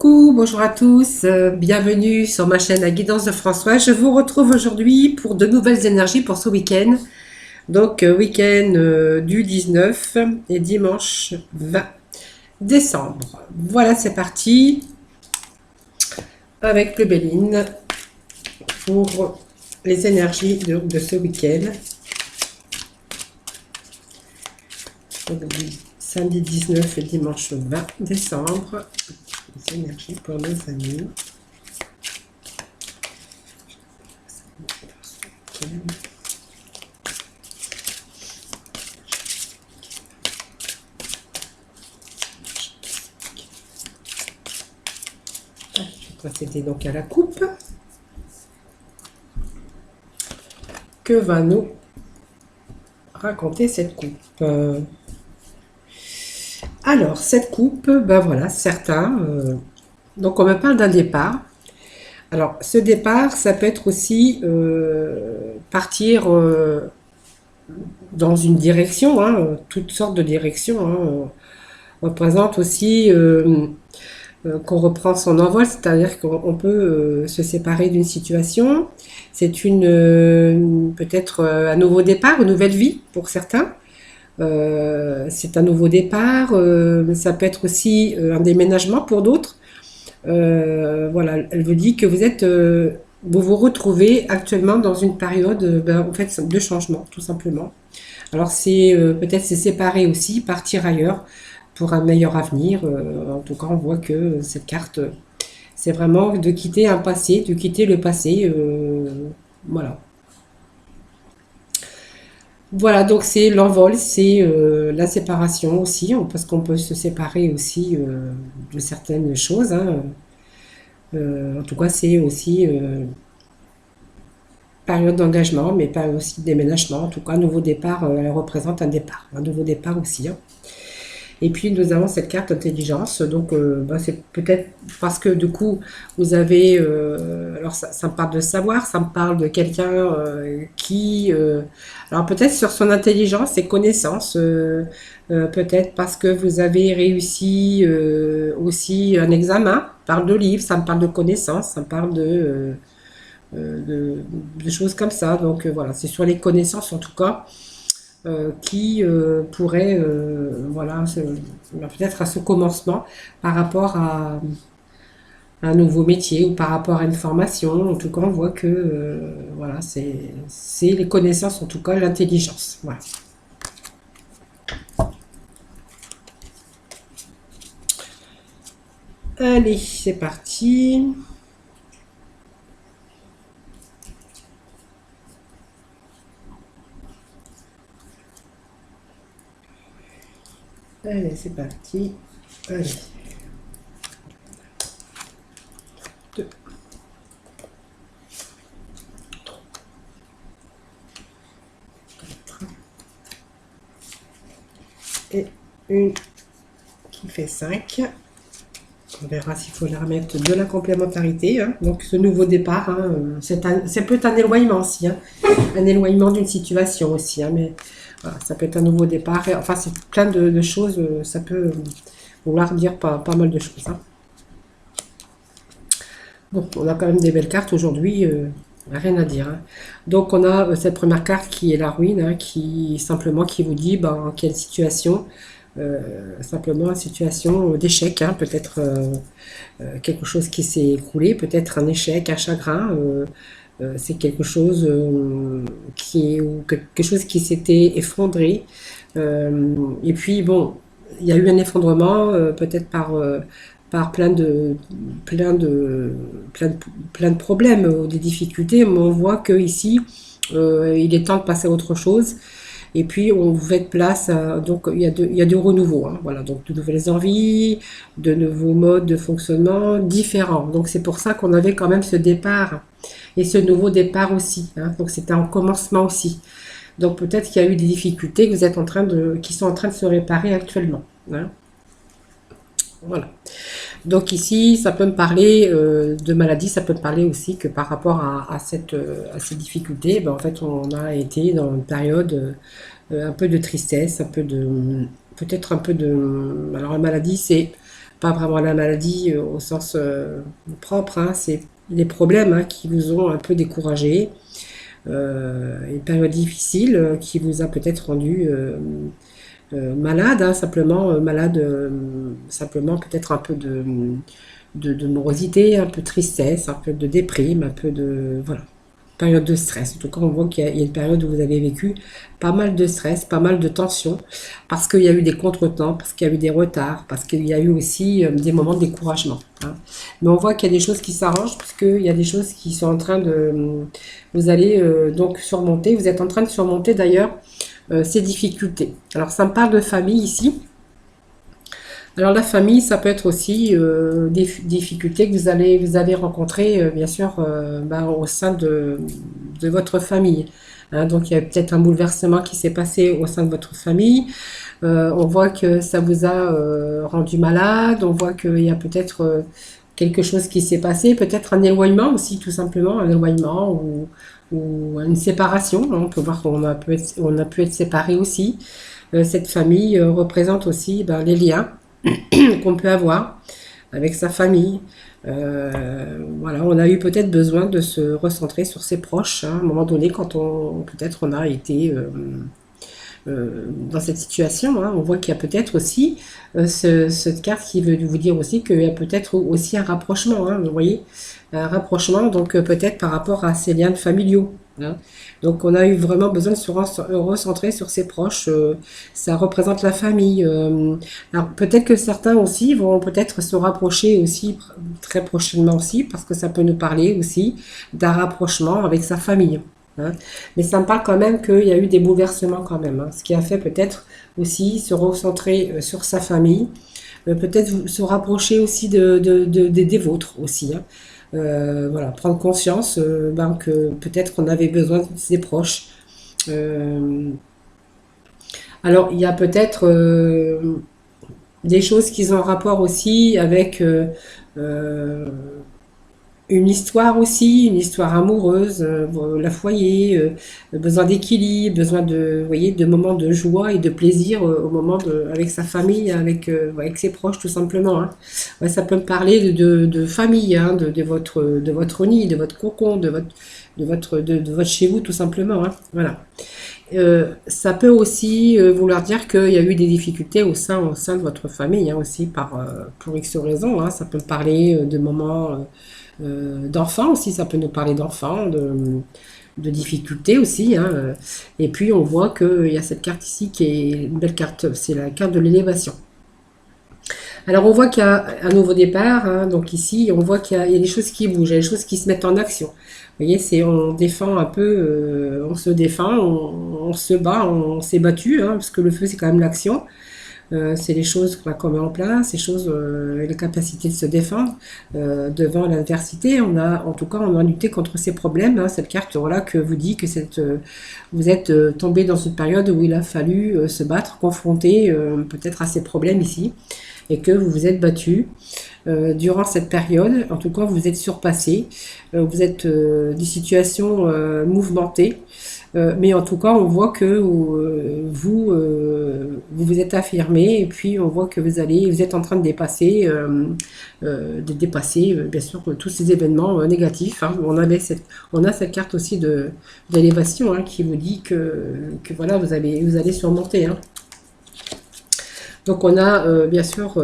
Coucou, bonjour à tous, bienvenue sur ma chaîne La Guidance de François. Je vous retrouve aujourd'hui pour de nouvelles énergies pour ce week-end. Donc week-end du 19 et dimanche 20 décembre. Voilà, c'est parti avec le Béline pour les énergies de ce week-end. Samedi 19 et dimanche 20 décembre. Les énergies pour nos amis. Je vais procéder donc à la coupe. Que va nous raconter cette coupe? Alors, cette coupe, ben voilà, certains. Donc, on me parle d'un départ. Alors, ce départ, ça peut être aussi partir dans une direction, hein, toutes sortes de directions. Hein. On représente aussi qu'on reprend son envol, c'est-à-dire qu'on peut se séparer d'une situation. C'est peut-être un nouveau départ, une nouvelle vie pour certains. C'est un nouveau départ, ça peut être aussi un déménagement pour d'autres. Voilà, elle vous dit que vous vous retrouvez actuellement dans une période en fait, de changement, tout simplement. Alors c'est peut-être se séparer aussi, partir ailleurs pour un meilleur avenir. En tout cas, on voit que cette carte, c'est vraiment de quitter un passé, de quitter le passé. Voilà. Voilà, donc c'est l'envol, c'est la séparation aussi, parce qu'on peut se séparer aussi de certaines choses. Hein. En tout cas, c'est aussi période d'engagement, mais pas aussi déménagement. En tout cas, nouveau départ, elle représente un départ, un nouveau départ aussi. Hein. Et puis nous avons cette carte intelligence, donc c'est peut-être parce que du coup vous avez, alors ça me parle de savoir, ça me parle de quelqu'un qui, alors peut-être sur son intelligence et connaissances, peut-être parce que vous avez réussi aussi un examen, ça me parle de livres, ça me parle de connaissances, ça me parle de choses comme ça, donc voilà, c'est sur les connaissances en tout cas qui pourrait voilà, peut-être à ce commencement par rapport à un nouveau métier ou par rapport à une formation. En tout cas, on voit que voilà, c'est les connaissances, en tout cas l'intelligence. Voilà. Allez, c'est parti. Allez, c'est parti. Allez. 2, et une qui fait 5. On verra s'il faut la remettre de la complémentarité. Hein. Donc ce nouveau départ, hein, c'est peut être un éloignement aussi. Hein. Un éloignement d'une situation aussi. Hein, mais voilà, ça peut être un nouveau départ. Et, enfin, c'est plein de choses. Ça peut vouloir dire pas mal de choses. Hein. Bon, on a quand même des belles cartes aujourd'hui. Rien à dire. Hein. Donc on a cette première carte qui est la ruine, hein, qui simplement qui vous dit quelle situation. Simplement une situation d'échec, hein, peut-être quelque chose qui s'est écroulé, peut-être un échec, un chagrin, c'est quelque chose ou quelque chose qui s'était effondré. Et puis bon, il y a eu un effondrement, peut-être par plein de problèmes ou des difficultés, mais on voit que ici, il est temps de passer à autre chose. Et puis on vous fait place, donc il y a du renouveau, hein, voilà, donc de nouvelles envies, de nouveaux modes de fonctionnement différents. Donc c'est pour ça qu'on avait quand même ce départ et ce nouveau départ aussi. Hein, donc c'était un commencement aussi. Donc peut-être qu'il y a eu des difficultés que vous êtes qui sont en train de se réparer actuellement. Hein. Voilà. Donc ici, ça peut me parler de maladie, ça peut me parler aussi que par rapport à ces difficultés, en fait, on a été dans une période un peu de tristesse, peut-être un peu de... Alors la maladie, c'est pas vraiment la maladie au sens propre, hein, c'est les problèmes hein, qui vous ont un peu découragé, une période difficile qui vous a peut-être rendu malade, hein, simplement malade, simplement peut-être un peu de morosité, un peu de tristesse, un peu de déprime, un peu de voilà, période de stress. En tout cas, on voit qu'il y a une période où vous avez vécu pas mal de stress, pas mal de tension, parce qu'il y a eu des contretemps, parce qu'il y a eu des retards, parce qu'il y a eu aussi des moments de découragement, hein. Mais on voit qu'il y a des choses qui s'arrangent, parce qu'il y a des choses qui sont en train de... Vous allez donc surmonter, vous êtes en train de surmonter d'ailleurs ces difficultés. Alors ça me parle de famille ici. Alors la famille, ça peut être aussi des difficultés que vous avez rencontrées, bien sûr, ben, au sein de votre famille, hein. Donc il y a peut-être un bouleversement qui s'est passé au sein de votre famille. On voit que ça vous a rendu malade. On voit qu'il y a peut-être quelque chose qui s'est passé, peut-être un éloignement aussi, tout simplement, un éloignement ou une séparation, hein. On peut voir on a pu être séparé aussi. Cette famille représente aussi ben, les liens qu'on peut avoir avec sa famille. Voilà, on a eu peut-être besoin de se recentrer sur ses proches, hein, à un moment donné quand on peut-être on a été dans cette situation, hein. On voit qu'il y a peut-être aussi cette carte qui veut vous dire aussi qu'il y a peut-être aussi un rapprochement, hein, vous voyez, un rapprochement, donc peut-être par rapport à ces liens familiaux, hein. Donc on a eu vraiment besoin de se recentrer sur ses proches, ça représente la famille. Alors peut-être que certains aussi vont peut-être se rapprocher aussi très prochainement aussi, parce que ça peut nous parler aussi d'un rapprochement avec sa famille, hein. Mais ça me parle quand même qu'il y a eu des bouleversements quand même, hein, ce qui a fait peut-être aussi se recentrer sur sa famille, peut-être se rapprocher aussi des vôtres aussi, hein. Voilà, prendre conscience ben, que peut-être qu'on avait besoin de ses proches. Euh, alors, il y a peut-être des choses qui ont rapport aussi avec euh, une histoire aussi, une histoire amoureuse, la foyer, besoin d'équilibre, besoin de, vous voyez, de moments de joie et de plaisir au moment avec sa famille, ouais, avec ses proches tout simplement, hein. Ouais, ça peut me parler de famille, hein, de votre nid, de votre cocon, de votre chez vous tout simplement, hein. Voilà. Ça peut aussi vouloir dire qu'il y a eu des difficultés au sein de votre famille, hein, aussi pour X raisons, hein. Ça peut parler de moments d'enfants aussi, ça peut nous parler d'enfants, de difficultés aussi, hein. Et puis on voit qu'il y a cette carte ici qui est une belle carte, c'est la carte de l'élévation. Alors on voit qu'il y a un nouveau départ, hein, donc ici on voit il y a des choses qui bougent, il y a des choses qui se mettent en action. Vous voyez, on défend un peu, on se défend, on se bat, on s'est battu, hein, parce que le feu c'est quand même l'action. C'est les choses qu'on met en place, les choses, la capacité de se défendre devant l'adversité. En tout cas, on a lutté contre ces problèmes, hein. Cette carte, voilà, que vous dit que vous êtes tombé dans une période où il a fallu se battre, confronter peut-être à ces problèmes ici, et que vous vous êtes battu durant cette période. En tout cas, vous êtes surpassé, vous êtes des situations mouvementées. Mais en tout cas, on voit que vous vous êtes affirmé et puis on voit que vous êtes en train de dépasser bien sûr tous ces événements négatifs, hein. On a cette carte aussi d'élévation, hein, qui vous dit que voilà, vous allez surmonter, hein. Donc on a bien sûr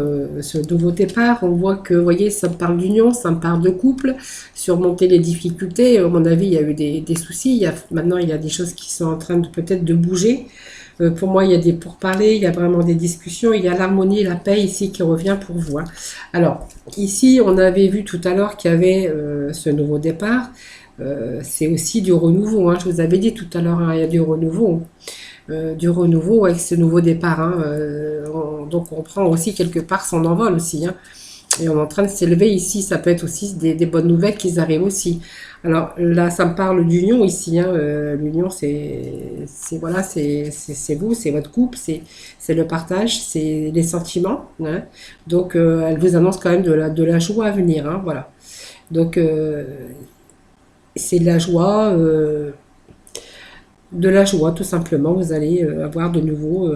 ce nouveau départ, on voit que, vous voyez, ça me parle d'union, ça me parle de couple, surmonter les difficultés. À mon avis, il y a eu des soucis, maintenant il y a des choses qui sont en train de peut-être de bouger. Pour moi, il y a des pourparlers, il y a vraiment des discussions, il y a l'harmonie et la paix ici qui revient pour vous, hein. Alors, ici, on avait vu tout à l'heure qu'il y avait ce nouveau départ. C'est aussi du renouveau, hein. Je vous avais dit tout à l'heure, hein, il y a du renouveau avec ce nouveau départ, hein. Donc on prend aussi quelque part son envol aussi, hein. Et on est en train de s'élever ici, ça peut être aussi des bonnes nouvelles qui arrivent aussi. Alors là, ça me parle d'union ici, hein. L'union, voilà, c'est vous, c'est votre couple, c'est le partage, c'est les sentiments, hein. Donc elle vous annonce quand même de la joie à venir, hein, voilà. Donc c'est de la joie tout simplement. Vous allez avoir de nouveau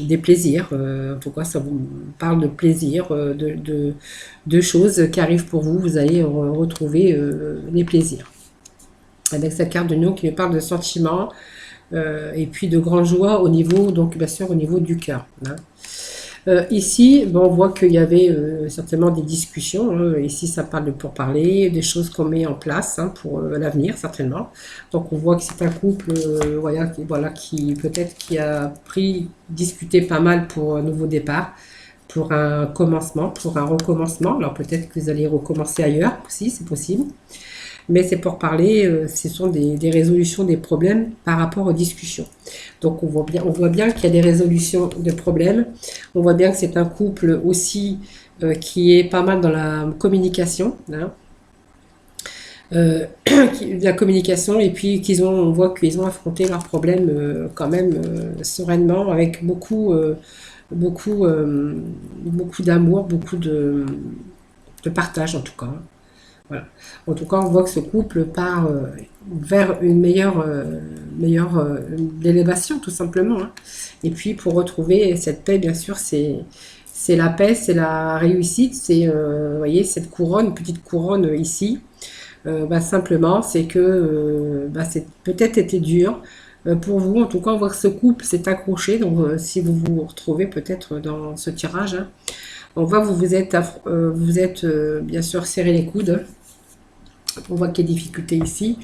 des plaisirs. En tout cas, ça vous parle de plaisir, de choses qui arrivent pour vous. Vous allez retrouver les plaisirs. Avec cette carte de Lion qui me parle de sentiments et puis de grande joie au niveau, donc bien sûr au niveau du cœur. Hein. Ici, bon, on voit qu'il y avait certainement des discussions. Hein. Ici, ça parle de pourparler, des choses qu'on met en place hein, pour l'avenir, certainement. Donc, on voit que c'est un couple voilà, qui peut-être qui a discuté pas mal pour un nouveau départ, pour un commencement, pour un recommencement. Alors, peut-être que vous allez recommencer ailleurs aussi, c'est possible. Mais c'est pour parler, ce sont des résolutions des problèmes par rapport aux discussions. Donc on voit bien qu'il y a des résolutions de problèmes. On voit bien que c'est un couple aussi qui est pas mal dans la communication. Hein. La communication et puis on voit qu'ils ont affronté leurs problèmes quand même sereinement avec beaucoup d'amour, beaucoup de partage en tout cas. Voilà. En tout cas, on voit que ce couple part vers une meilleure élévation, tout simplement. Hein. Et puis, pour retrouver cette paix, bien sûr, c'est la paix, c'est la réussite, c'est, vous voyez, cette couronne, petite couronne ici. Simplement, c'est que c'est peut-être été dur pour vous. En tout cas, on voit que ce couple s'est accroché. Donc, si vous vous retrouvez peut-être dans ce tirage, hein, on voit que vous êtes bien sûr serré les coudes. On voit qu'il y a des difficultés ici.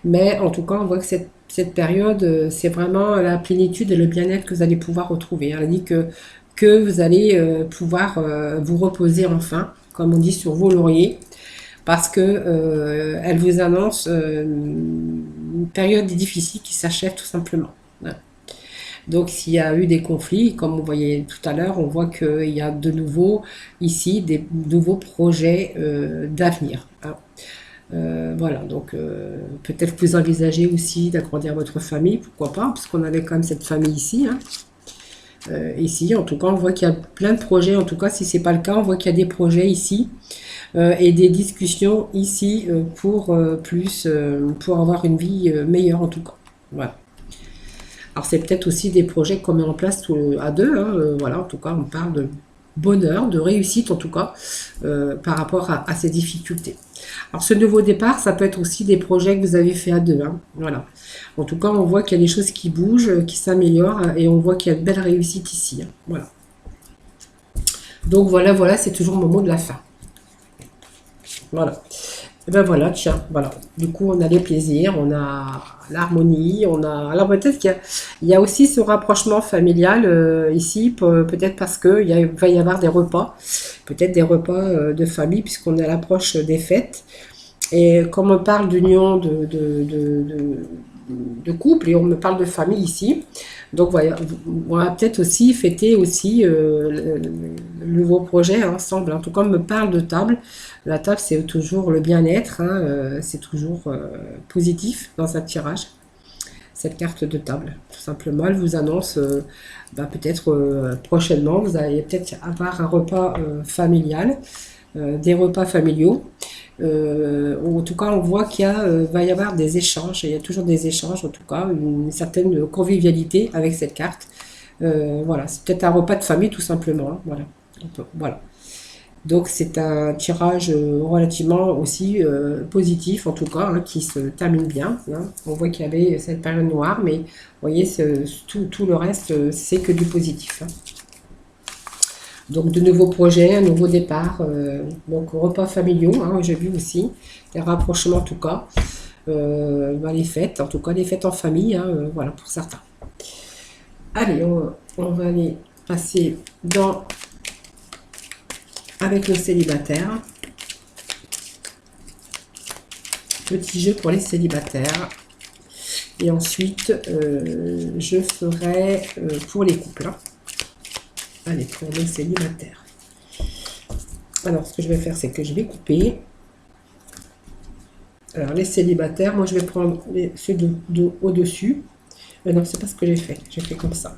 Mais en tout cas, on voit que cette période, c'est vraiment la plénitude et le bien-être que vous allez pouvoir retrouver. Elle dit que vous allez pouvoir vous reposer enfin, comme on dit, sur vos lauriers. Parce que elle vous annonce une période difficile qui s'achève tout simplement. Voilà. Donc s'il y a eu des conflits, comme vous voyez tout à l'heure, on voit qu'il y a de nouveau ici des nouveaux projets d'avenir. Hein. Voilà, donc peut-être que vous envisagez aussi d'agrandir votre famille, pourquoi pas, parce qu'on avait quand même cette famille ici. Hein. Ici, en tout cas, on voit qu'il y a plein de projets. En tout cas, si c'est pas le cas, on voit qu'il y a des projets ici et des discussions ici pour pour avoir une vie meilleure en tout cas. Voilà. Alors c'est peut-être aussi des projets qu'on met en place à deux. Hein, voilà, en tout cas, on parle de bonheur, de réussite en tout cas, par rapport à ces difficultés. Alors ce nouveau départ, ça peut être aussi des projets que vous avez fait à deux. Hein, voilà. En tout cas, on voit qu'il y a des choses qui bougent, qui s'améliorent, et on voit qu'il y a de belles réussites ici. Hein, voilà. Donc voilà, c'est toujours le moment de la fin. Voilà. Et ben voilà, tiens, voilà. Du coup, on a les plaisirs, on a l'harmonie, on a... Alors peut-être qu'il y a aussi ce rapprochement familial ici, peut-être parce qu'il va y avoir des repas, peut-être des repas de famille, puisqu'on est à l'approche des fêtes. Et comme on parle d'union de couple, et on me parle de famille ici, donc voilà, on va peut-être aussi fêter aussi le nouveau projet ensemble. En tout cas, on me parle de table. La table, c'est toujours le bien-être, hein, c'est toujours positif dans un tirage. Cette carte de table, tout simplement, elle vous annonce peut-être prochainement, vous allez peut-être avoir un repas familial, des repas familiaux. En tout cas, on voit va y avoir des échanges, il y a toujours des échanges, en tout cas, une certaine convivialité avec cette carte. Voilà, c'est peut-être un repas de famille, tout simplement. Hein, voilà. Voilà. Donc, c'est un tirage relativement aussi positif, en tout cas, hein, qui se termine bien. Hein. On voit qu'il y avait cette période noire, mais vous voyez, tout le reste, c'est que du positif. Hein. Donc de nouveaux projets, un nouveau départ, donc repas familiaux, hein, j'ai vu aussi, des rapprochements en tout cas, les fêtes, en tout cas les fêtes en famille, hein, voilà pour certains. Allez, on va aller passer avec le célibataire. Petit jeu pour les célibataires. Et ensuite, je ferai pour les couples. Hein. Allez, pour les célibataires. Alors, ce que je vais faire, c'est que je vais couper. Alors, les célibataires, moi, je vais prendre ceux au-dessus. Non, c'est pas ce que j'ai fait. J'ai fait comme ça.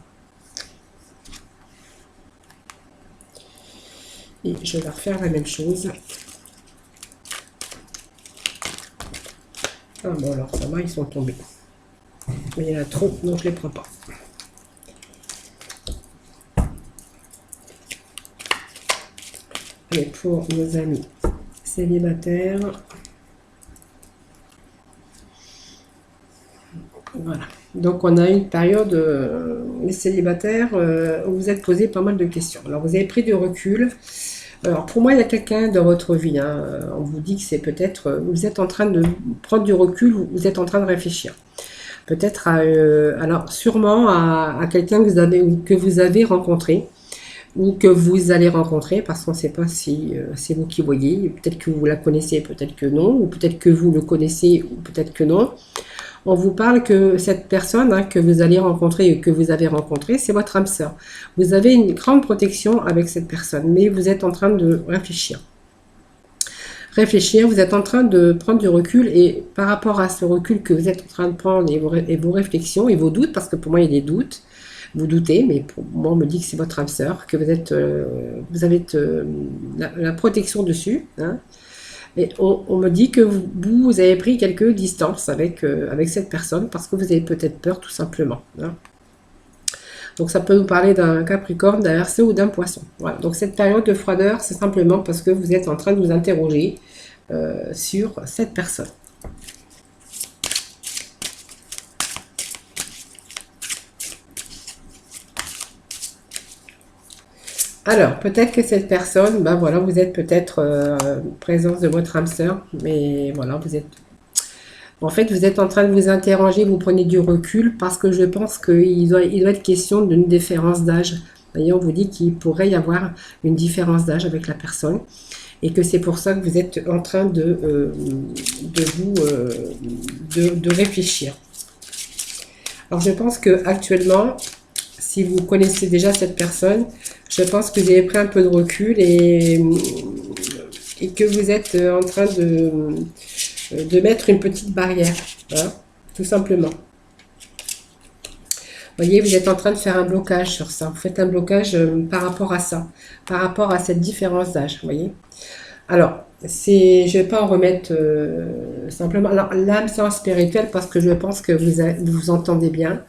Et je vais refaire la même chose. Ah bon, alors, ça va, ils sont tombés. Mais il y en a trop, donc je ne les prends pas. Allez, pour nos amis célibataires. Voilà. Donc, on a une période, les célibataires, où vous êtes posé pas mal de questions. Alors, vous avez pris du recul. Alors, pour moi, il y a quelqu'un dans votre vie, hein. On vous dit que c'est peut-être, vous êtes en train de prendre du recul, vous êtes en train de réfléchir. Peut-être à, alors sûrement à quelqu'un que vous avez rencontré ou que vous allez rencontrer, parce qu'on ne sait pas si c'est vous qui voyez. Peut-être que vous la connaissez, peut-être que non, ou peut-être que vous le connaissez, ou peut-être que non. On vous parle que cette personne, hein, que vous allez rencontrer et que vous avez rencontré, c'est votre âme sœur. Vous avez une grande protection avec cette personne, mais vous êtes en train de réfléchir. Réfléchir, vous êtes en train de prendre du recul, et par rapport à ce recul que vous êtes en train de prendre et vos réflexions et vos doutes, parce que pour moi il y a des doutes, vous doutez, mais pour moi on me dit que c'est votre âme sœur, que vous avez la protection dessus, hein. Et on me dit que vous avez pris quelques distances avec cette personne parce que vous avez peut-être peur, tout simplement, hein. Donc ça peut nous parler d'un Capricorne, d'un Verseau ou d'un Poisson. Voilà. Donc cette période de froideur, c'est simplement parce que vous êtes en train de vous interroger sur cette personne. Alors, peut-être que cette personne, ben voilà, vous êtes peut-être présence de votre âme sœur, mais voilà, vous êtes... En fait, vous êtes en train de vous interroger, vous prenez du recul, parce que je pense qu'il doit être question d'une différence d'âge. D'ailleurs, on vous dit qu'il pourrait y avoir une différence d'âge avec la personne, et que c'est pour ça que vous êtes en train de réfléchir. Alors, je pense que actuellement, si vous connaissez déjà cette personne, je pense que vous avez pris un peu de recul et que vous êtes en train de mettre une petite barrière, hein, tout simplement. Vous voyez, vous êtes en train de faire un blocage sur ça. Vous faites un blocage par rapport à ça, par rapport à cette différence d'âge, vous voyez. Alors, je ne vais pas en remettre simplement. Alors, l'âme sœur spirituelle, parce que je pense que vous entendez bien,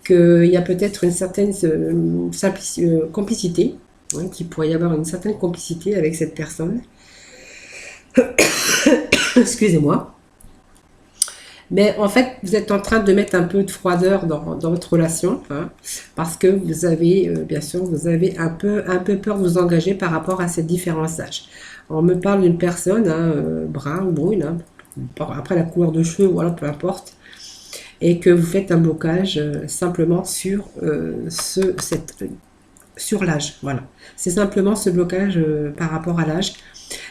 qu'il y a peut-être une certaine complicité, hein, qu'il pourrait y avoir une certaine complicité avec cette personne. Excusez-moi. Mais en fait, vous êtes en train de mettre un peu de froideur dans votre relation, hein, parce que vous avez, bien sûr, vous avez un peu peur de vous engager par rapport à cette différence d'âge. On me parle d'une personne, hein, brun ou brune, hein, après la couleur de cheveux, voilà, peu importe, et que vous faites un blocage simplement sur sur l'âge, voilà. C'est simplement ce blocage par rapport à l'âge.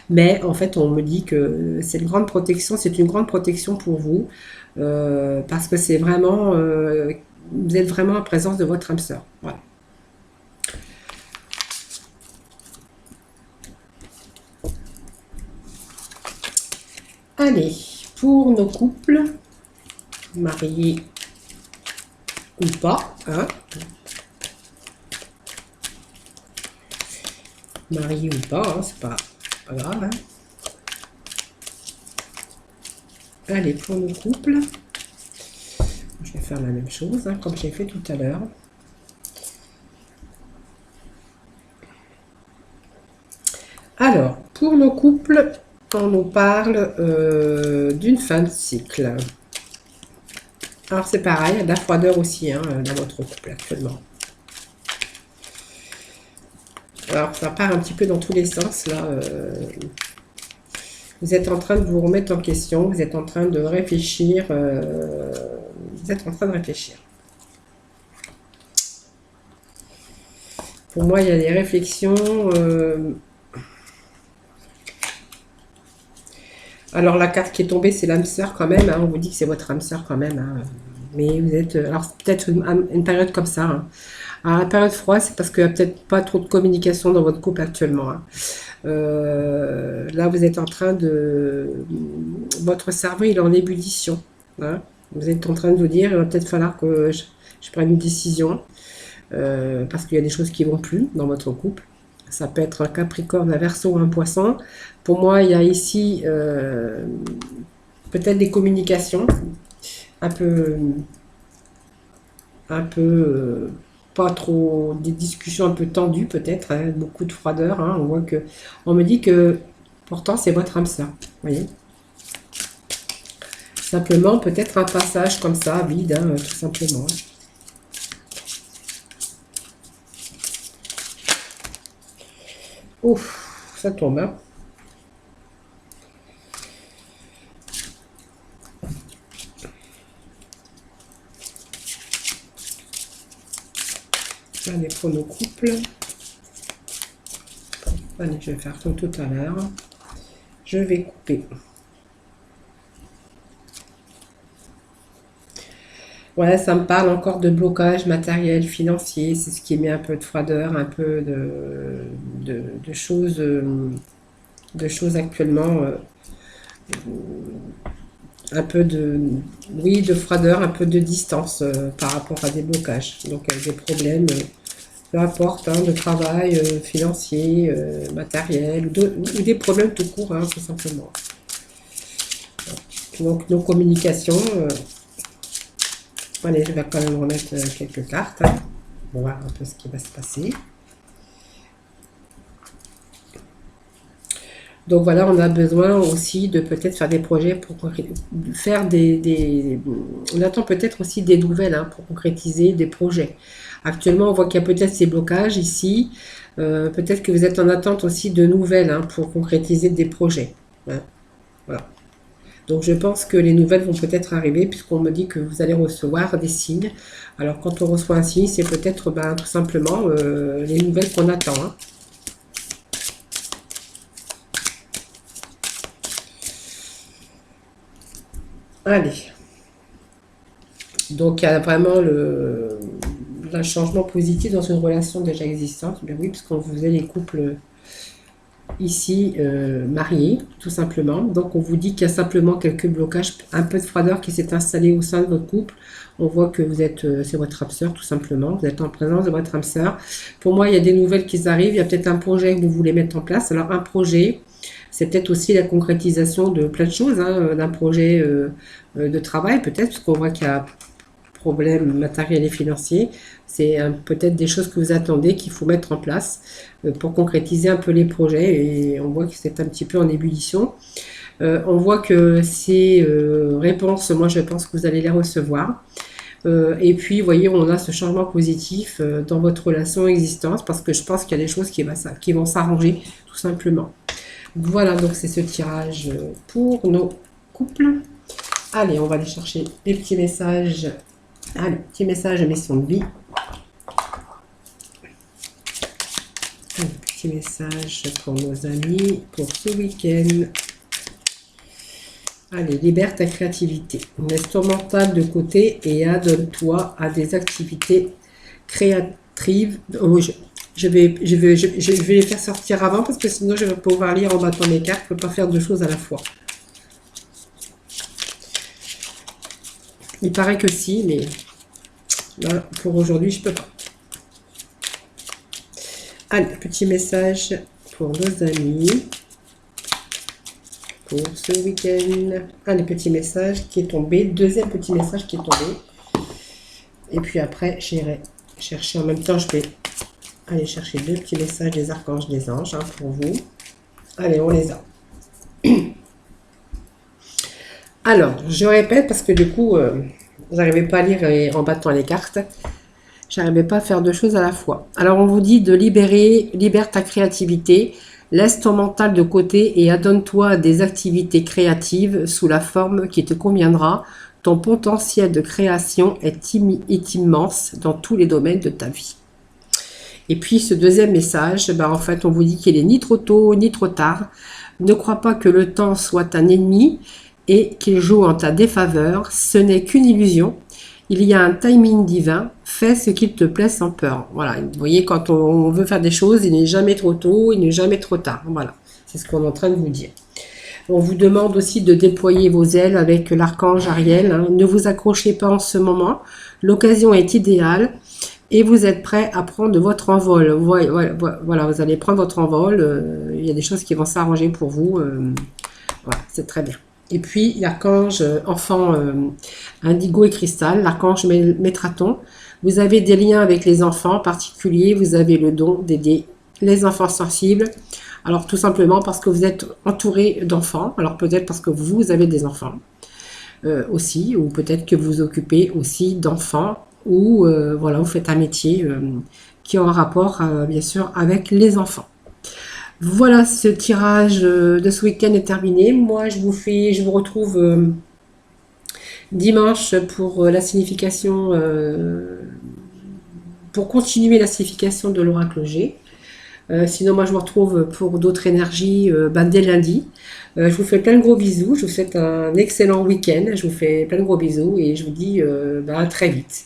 Mais en fait, on me dit que c'est une grande protection pour vous, parce que c'est vraiment, vous êtes vraiment en présence de votre âme sœur. Voilà. Allez, pour nos couples, mariés ou pas, hein, mariés ou pas, hein, c'est pas grave, hein. Allez, pour nos couples, je vais faire la même chose, hein, comme j'ai fait tout à l'heure. Alors, pour nos couples, on nous parle d'une fin de cycle. Alors, c'est pareil, il y a de la froideur aussi, hein, dans votre couple actuellement. Alors, ça part un petit peu dans tous les sens, là. Vous êtes en train de vous remettre en question, vous êtes en train de réfléchir, vous êtes en train de réfléchir. Pour moi, il y a des réflexions. Alors, la carte qui est tombée, c'est l'âme sœur quand même, hein, on vous dit que c'est votre âme sœur quand même, hein. Mais vous êtes... alors, peut-être une période comme ça, hein. Alors, la période froide, c'est parce qu'il n'y a peut-être pas trop de communication dans votre couple actuellement, hein. Là, vous êtes en train de... Votre cerveau, il est en ébullition, hein. Vous êtes en train de vous dire, il va peut-être falloir que je prenne une décision, parce qu'il y a des choses qui ne vont plus dans votre couple. Ça peut être un Capricorne, un Verseau ou un Poisson. Pour moi, il y a ici peut-être des communications un peu pas trop, des discussions un peu tendues peut-être, hein, beaucoup de froideur, hein, on voit que, on me dit que pourtant c'est votre âme sœur, vous voyez. Simplement peut-être un passage comme ça, vide, hein, tout simplement. Ouf, ça tombe, hein. Allez, pour nos couples. Allez, je vais faire comme tout à l'heure. Je vais couper. Ouais, ça me parle encore de blocage matériel, financier. C'est ce qui met un peu de froideur, un peu de choses, de choses actuellement. Un peu de, oui, de froideur, un peu de distance par rapport à des blocages. Donc des problèmes, peu importe, hein, de travail, financier, matériel, ou des problèmes tout court, hein, tout simplement. Donc nos communications. Allez, je vais quand même remettre quelques cartes, hein, pour voir un peu ce qui va se passer. Donc voilà, on a besoin aussi de peut-être faire des projets pour faire on attend peut-être aussi des nouvelles, hein, pour concrétiser des projets. Actuellement, on voit qu'il y a peut-être ces blocages ici. Peut-être que vous êtes en attente aussi de nouvelles, hein, pour concrétiser des projets, hein. Voilà. Donc je pense que les nouvelles vont peut-être arriver puisqu'on me dit que vous allez recevoir des signes. Alors quand on reçoit un signe, c'est peut-être tout simplement les nouvelles qu'on attend, hein. Allez. Donc il y a vraiment un changement positif dans une relation déjà existante. Bien oui, puisqu'on faisait les couples ici mariés, tout simplement. Donc on vous dit qu'il y a simplement quelques blocages, un peu de froideur qui s'est installé au sein de votre couple. On voit que vous êtes, c'est votre âme sœur tout simplement, vous êtes en présence de votre âme sœur. Pour moi, il y a des nouvelles qui arrivent, il y a peut-être un projet que vous voulez mettre en place. Alors un projet, c'est peut-être aussi la concrétisation de plein de choses, hein, d'un projet de travail peut-être, parce qu'on voit qu'il y a problème matériel et financier. C'est peut-être des choses que vous attendez qu'il faut mettre en place pour concrétiser un peu les projets, et on voit que c'est un petit peu en ébullition. On voit que ces réponses, moi je pense que vous allez les recevoir. Et puis, vous voyez, on a ce changement positif dans votre relation existante, parce que je pense qu'il y a des choses qui vont s'arranger, tout simplement. Voilà, donc c'est ce tirage pour nos couples. Allez, on va aller chercher les petits messages. Allez, petit message de mission de vie. Un petit message pour nos amis pour ce week-end. Allez, libère ta créativité. Laisse ton mental de côté et adonne-toi à des activités créatives. Oh, je vais les faire sortir avant parce que sinon je vais pouvoir lire en battant mes cartes. Je ne peux pas faire deux choses à la fois. Il paraît que si, mais là, pour aujourd'hui, je peux pas. Allez, petit message pour nos amis pour ce week-end. Allez, petit message qui est tombé. Deuxième petit message qui est tombé. Et puis après, j'irai chercher en même temps. Je vais aller chercher deux petits messages des archanges, des anges, hein, pour vous. Allez, on les a. Alors, je répète parce que du coup, j'arrivais pas à lire en battant les cartes. J'arrivais pas à faire deux choses à la fois. Alors, on vous dit de libère ta créativité, laisse ton mental de côté et adonne-toi à des activités créatives sous la forme qui te conviendra. Ton potentiel de création est immense dans tous les domaines de ta vie. Et puis, ce deuxième message, en fait, on vous dit qu'il est ni trop tôt ni trop tard. Ne crois pas que le temps soit un ennemi et qu'il joue en ta défaveur. Ce n'est qu'une illusion. Il y a un timing divin. Fais ce qu'il te plaît sans peur. Voilà, vous voyez, quand on veut faire des choses, il n'est jamais trop tôt, il n'est jamais trop tard. Voilà, c'est ce qu'on est en train de vous dire. On vous demande aussi de déployer vos ailes avec l'archange Ariel, hein. Ne vous accrochez pas en ce moment. L'occasion est idéale et vous êtes prêt à prendre votre envol. Voilà, vous allez prendre votre envol. Il y a des choses qui vont s'arranger pour vous. Voilà, c'est très bien. Et puis, l'archange enfant indigo et cristal, l'archange Métraton, Vous avez des liens avec les enfants particuliers, vous avez le don d'aider les enfants sensibles. Alors tout simplement parce que vous êtes entouré d'enfants, alors peut-être parce que vous avez des enfants aussi, ou peut-être que vous vous occupez aussi d'enfants, ou voilà, vous faites un métier qui est en rapport bien sûr avec les enfants. Voilà, ce tirage de ce week-end est terminé. Moi, je vous retrouve dimanche pour la signification, pour continuer la signification de l'oracle G. Sinon, moi, je vous retrouve pour d'autres énergies dès lundi. Je vous fais plein de gros bisous. Je vous souhaite un excellent week-end. Je vous fais plein de gros bisous et je vous dis à très vite.